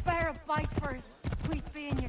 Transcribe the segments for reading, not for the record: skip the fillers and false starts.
bear a bite first, sweet being you.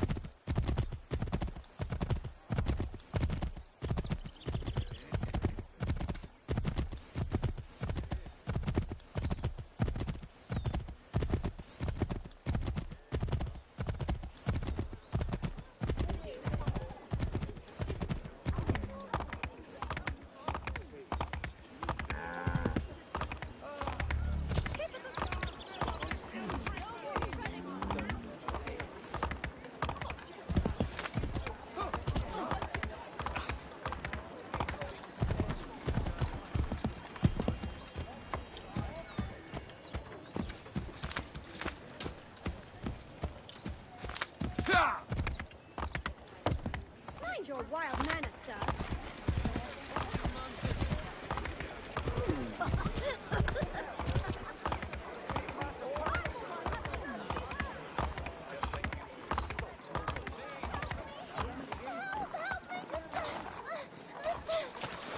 Mind your wild manners, sir.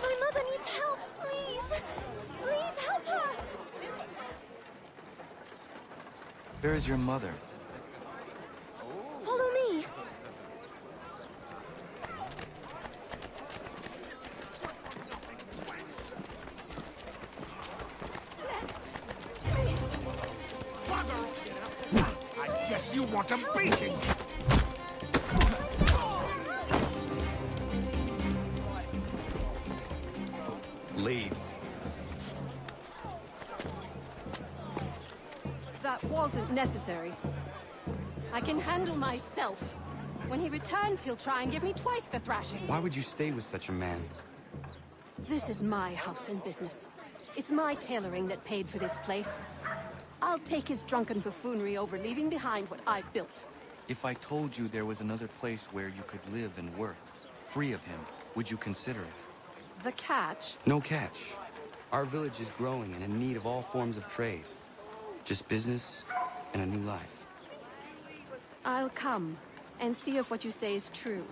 My mother needs help, please. Please help her. Where is your mother? Follow me. I guess you want a beating. Leave. That wasn't necessary. I can handle myself. When he returns, he'll try and give me twice the thrashing. Why would you stay with such a man? This is my house and business. It's my tailoring that paid for this place. I'll take his drunken buffoonery over leaving behind what I built. If I told you there was another place where you could live and work, free of him, would you consider it? The catch? No catch. Our village is growing and in need of all forms of trade. Just business and a new life. I'll come and see if what you say is true.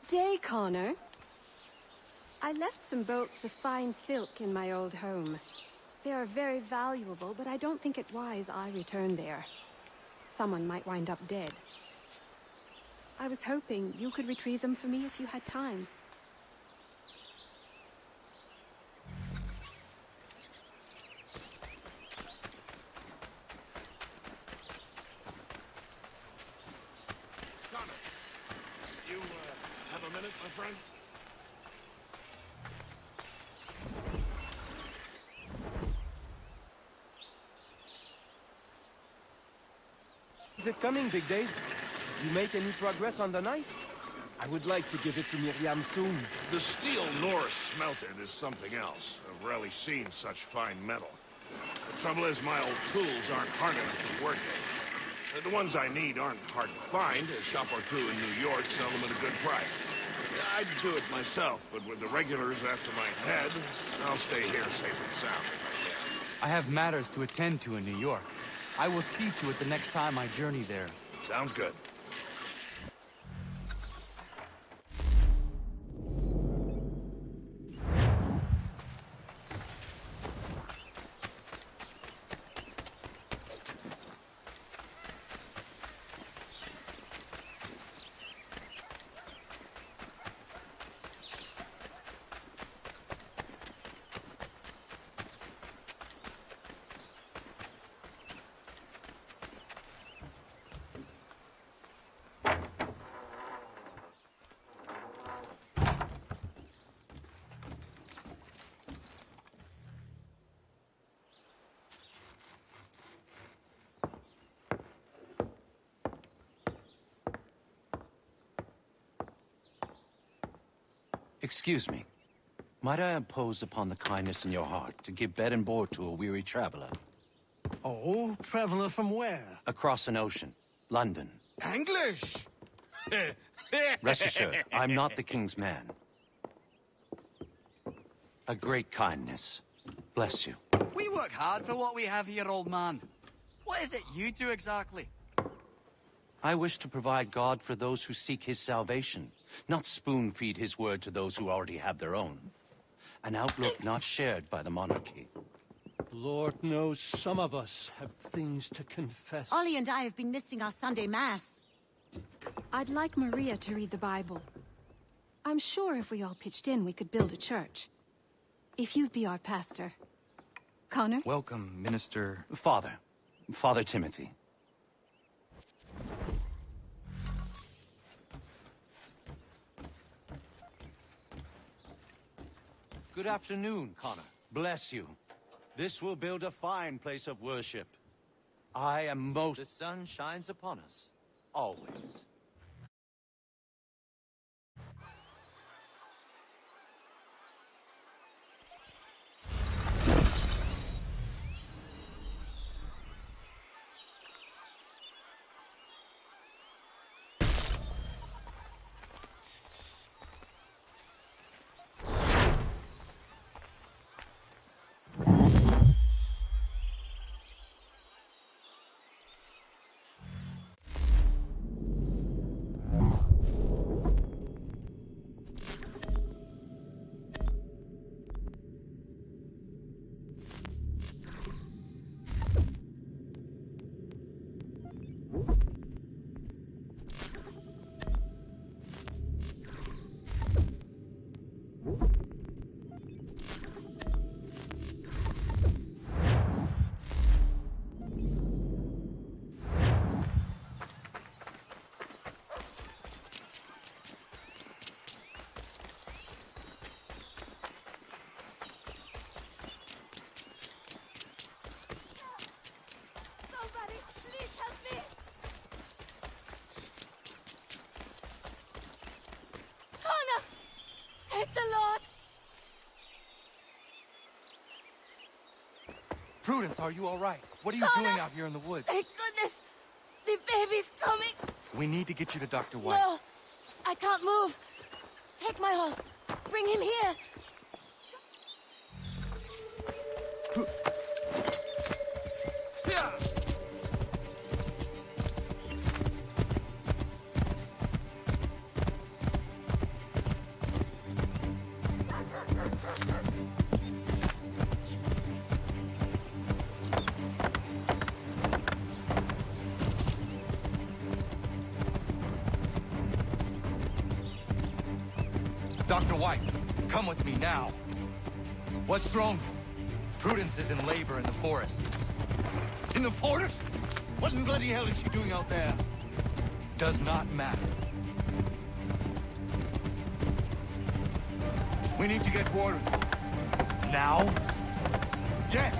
Day, Connor. I left some bolts of fine silk in my old home. They are very valuable, but I don't think it wise I return there. Someone might wind up dead. I was hoping you could retrieve them for me if you had time. Connor, you, have a minute, my friend? Is it coming, Big Dave? You make any progress on the knife? I would like to give it to Miriam soon. The steel Norris smelted is something else. I've rarely seen such fine metal. The trouble is, my old tools aren't hard enough to work with. The ones I need aren't hard to find. A shop or two in New York sell them at a good price. I'd do it myself, but with the regulars after my head, I'll stay here safe and sound if I can. I have matters to attend to in New York. I will see to it the next time I journey there. Sounds good. Excuse me. Might I impose upon the kindness in your heart to give bed and board to a weary traveler? Oh, traveler from where? Across an ocean. London. English! Rest assured, I'm not the king's man. A great kindness. Bless you. We work hard for what we have here, old man. What is it you do exactly? I wish to provide God for those who seek his salvation, not spoon-feed his word to those who already have their own. An outlook not shared by the monarchy. Lord knows some of us have things to confess. Ollie and I have been missing our Sunday Mass. I'd like Maria to read the Bible. I'm sure if we all pitched in, we could build a church. If you'd be our pastor. Connor? Welcome, Minister... Father Timothy. Good afternoon, Connor. Bless you. This will build a fine place of worship. I am most... The sun shines upon us. Always. Somebody, please help me! Connor! Thank the Lord! Prudence, are you all right? What are you Connor! doing out here in the woods? Thank goodness! The baby's coming! We need to get you to Dr. White. No! I can't move! Take my horse! Bring him here! Dr. White, come with me now. What's wrong? Prudence is in labor in the forest. In the forest? What in bloody hell is she doing out there? Does not matter. We need to get water. Now? Yes!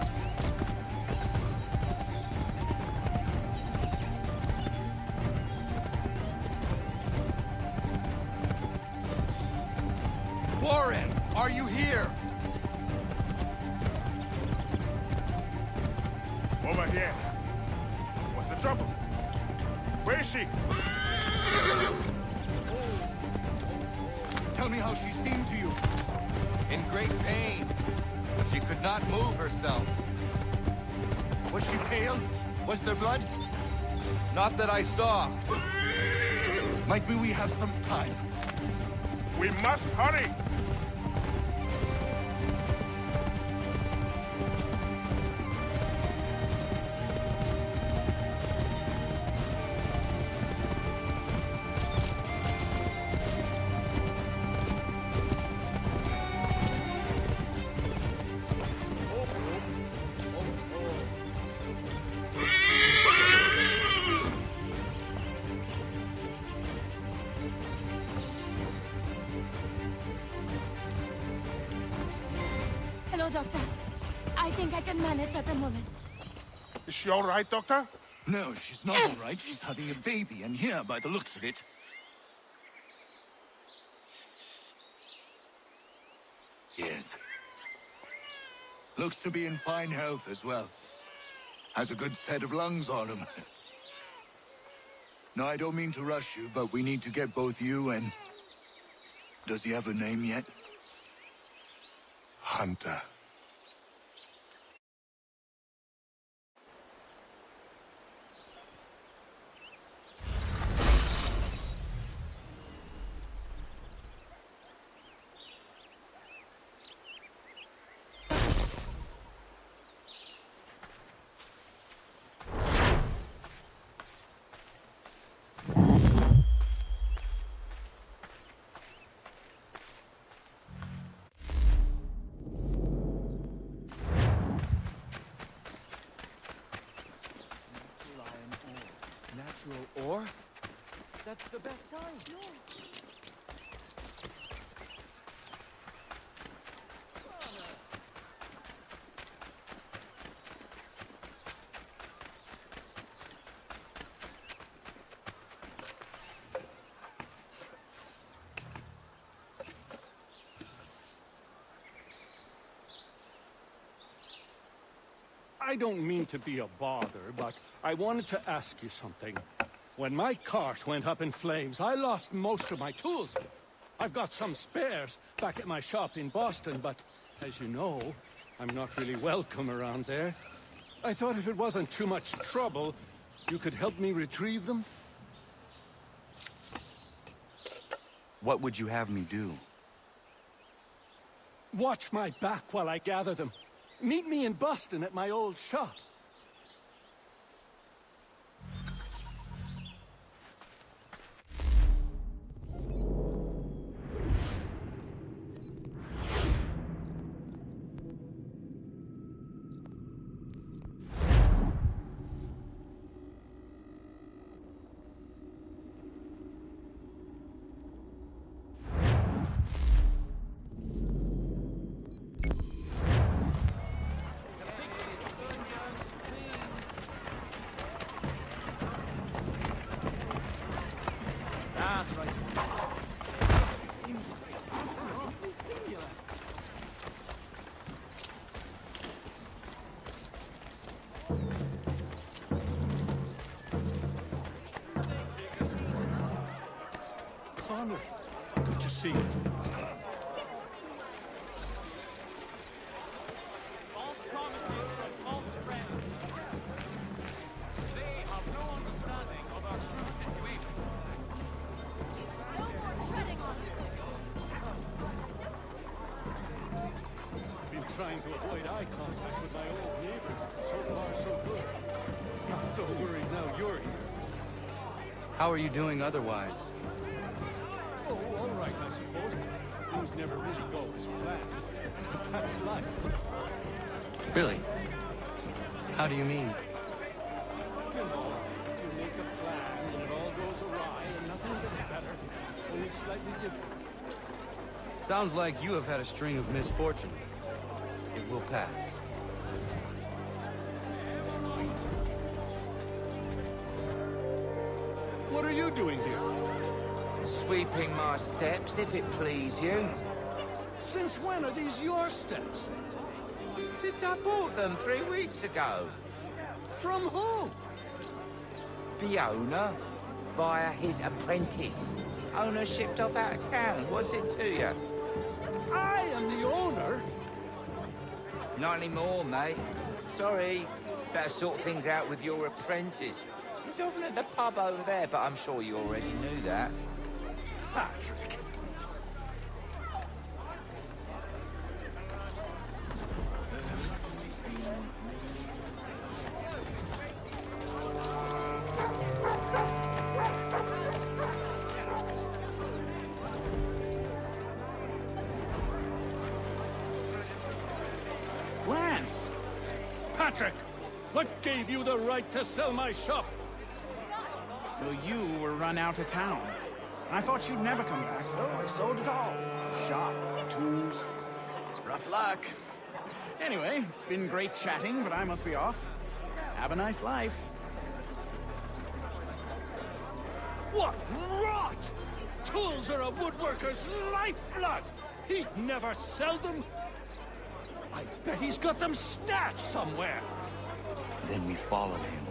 Warren, are you here? Over here. What's the trouble? Where is she? Tell me how she seemed to you. In great pain. She could not move herself. Was she pale? Was there blood? Not that I saw. Might be we have some time. We must hurry! Hello, Doctor. I think I can manage at the moment. Is she all right, Doctor? No, she's not all right. She's having a baby, and here, by the looks of it. Looks to be in fine health as well. Has a good set of lungs on him. No, I don't mean to rush you, but we need to get both you and... Does he have a name yet? Hunter. Natural ore? That's the best time. I don't mean to be a bother, but I wanted to ask you something. When my cart went up in flames, I lost most of my tools. I've got some spares back at my shop in Boston, but as you know, I'm not really welcome around there. I thought if it wasn't too much trouble, you could help me retrieve them? What would you have me do? Watch my back while I gather them. Meet me in Boston at my old shop. Good to see you. False promises and false friends. They have no understanding of our true situation. No more treading on I've been trying to avoid eye contact with my old neighbors. So far, so good. Not so worried now you're here. How are you doing otherwise? Oh, all right, I suppose. Things never really go as planned. That's life. Really? How do you mean? You know, you make a plan and it all goes awry and nothing gets better, only slightly different. Sounds like you have had a string of misfortune. It will pass. What are you doing here? Sweeping my steps, if it please you. Since when are these your steps? Since I bought them 3 weeks ago. From who? The owner, via his apprentice. Owner shipped off out of town. What's it to you? I am the owner? Not anymore, mate. Sorry. Better sort things out with your apprentice. He's over at the pub over there, but I'm sure you already knew that. Patrick. Lance! Patrick! What gave you the right to sell my shop? Well, you were run out of town. I thought you'd never come back, so I sold it all. Shop, tools. It's rough luck. Anyway, it's been great chatting, but I must be off. Have a nice life. What rot! Tools are a woodworker's lifeblood! He'd never sell them! I bet he's got them stashed somewhere. Then we follow him.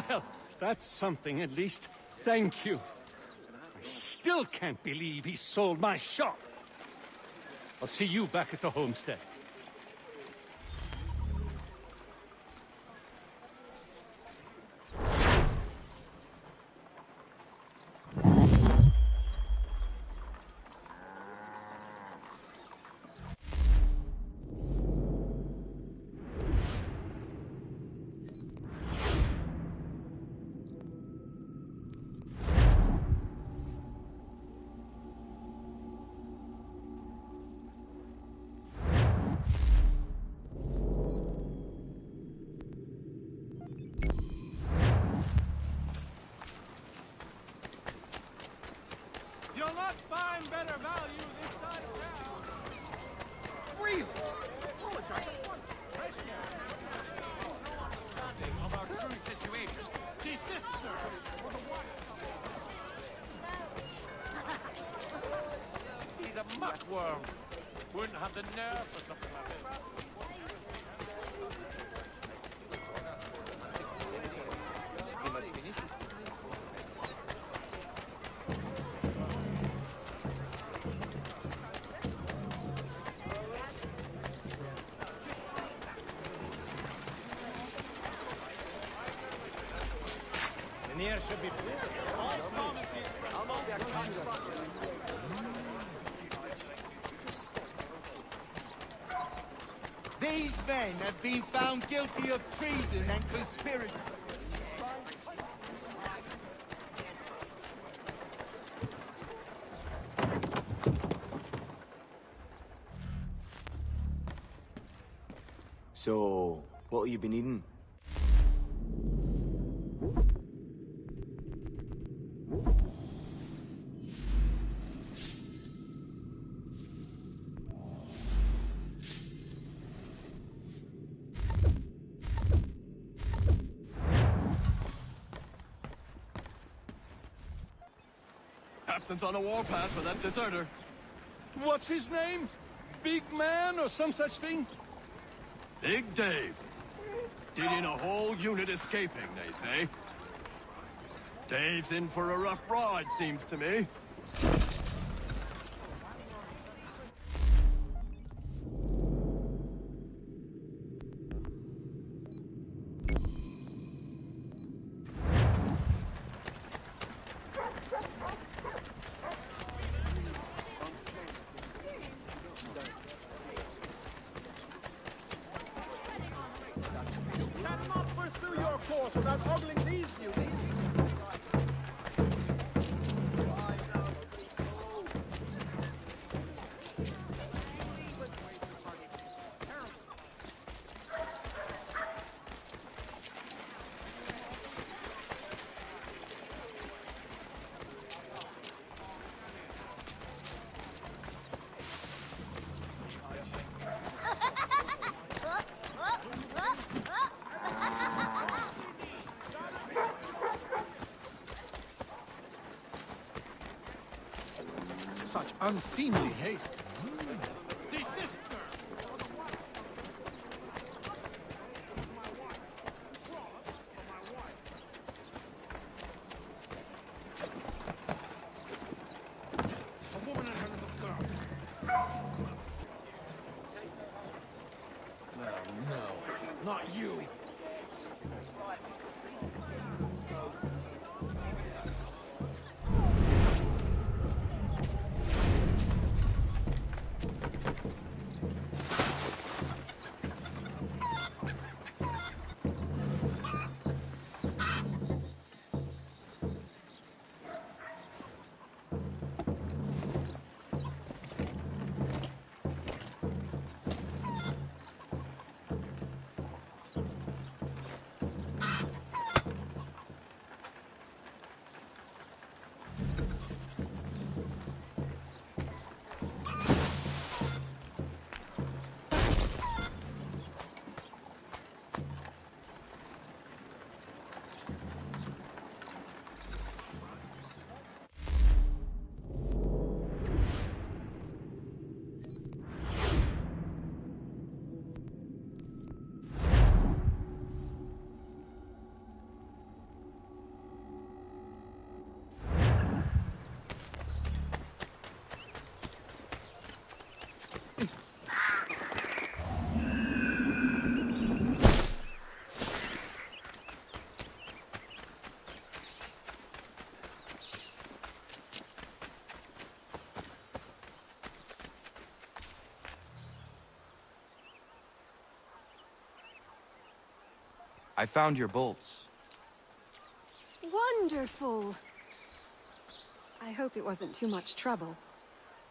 Well, that's something at least. Thank you. I still can't believe he sold my shop. I'll see you back at the homestead. You'll not find better value this side of town. Really? Apologize at once. Fresh understanding of our true situation. Desist, sir. For the white. He's a muckworm. Wouldn't have the nerve for something like this. He must finish his business. Should be These men have been found guilty of treason and conspiracy. So, what have you been eating? Captain's on a warpath for that deserter. What's his name? Big Man or some such thing? Big Dave. Leading a whole unit escaping, they say. Dave's in for a rough ride, seems to me. Cannot pursue your course without ogling these beauties. Such unseemly haste. Desist, sir. A woman and her little girl. No, not you. I found your bolts. Wonderful. I hope it wasn't too much trouble.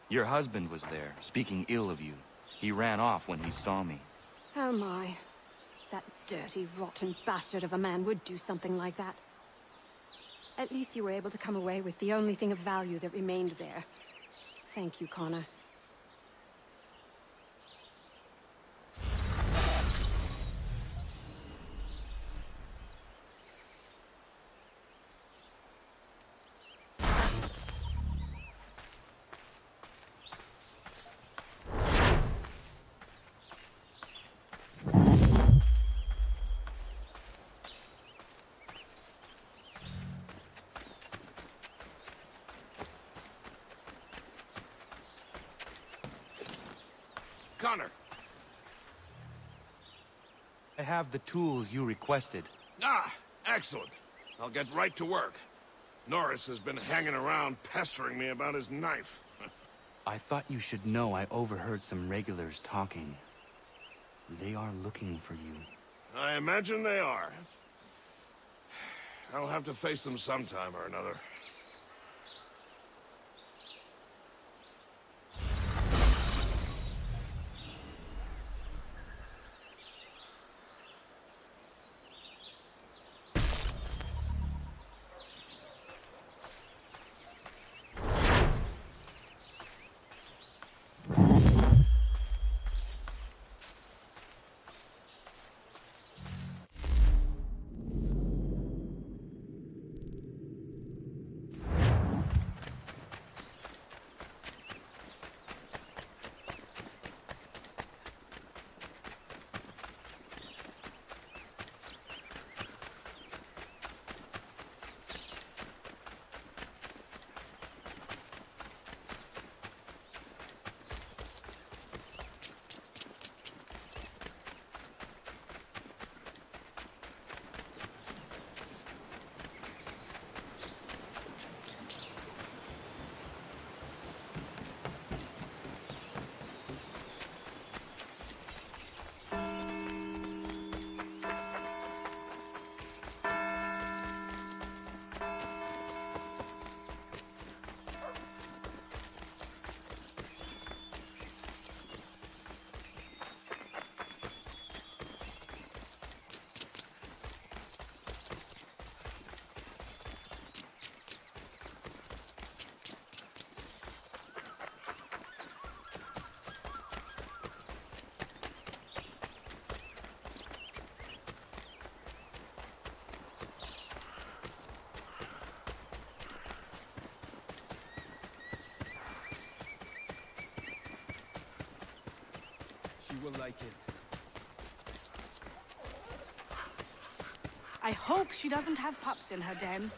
Your husband was there, speaking ill of you. He ran off when he saw me. Oh my. That dirty, rotten bastard of a man would do something like that. At least you were able to come away with the only thing of value that remained there. Thank you, Connor. Connor. I have the tools you requested. Ah, excellent. I'll get right to work. Norris has been hanging around pestering me about his knife. I thought you should know I overheard some regulars talking. They are looking for you. I imagine they are. I'll have to face them sometime or another. you will like it. I hope she doesn't have pups in her den.